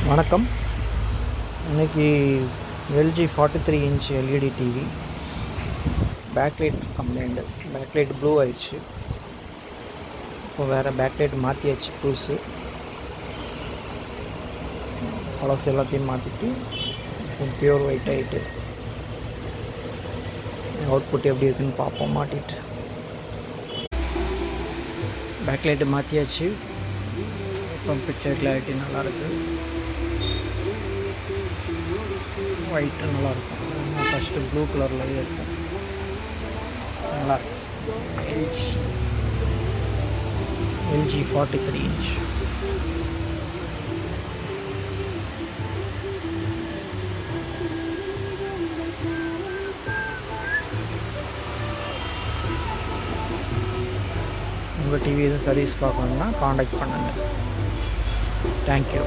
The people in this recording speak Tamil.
வணக்கம். இன்றைக்கி LG 43 inch LED TV. Backlight complaint, backlight blue ஆயிடுச்சு. இப்போ வேறு பேக்லைட் மாற்றியாச்சு, புதுசு பழசு எல்லாத்தையும் மாற்றிட்டு பியூர் ஒயிட் ஆகிட்டு அவுட்புட் எப்படி இருக்குன்னு பார்ப்போம். மாட்டிட்டு பேக்லைட்டு மாற்றியாச்சு. இப்போ பிக்சர் கிளாரிட்டி நல்லாயிருக்கு, ஒயிட்டு நல்லாயிருக்கும். ஃபஸ்ட்டு ப்ளூ கலர்லேயே இருக்கும், நல்லாயிருக்கு. LG 43 inch. உங்கள் டிவி எதுவும் சர்வீஸ் பார்க்கணுன்னா காண்டாக்ட் பண்ணுங்கள். தேங்க்யூ.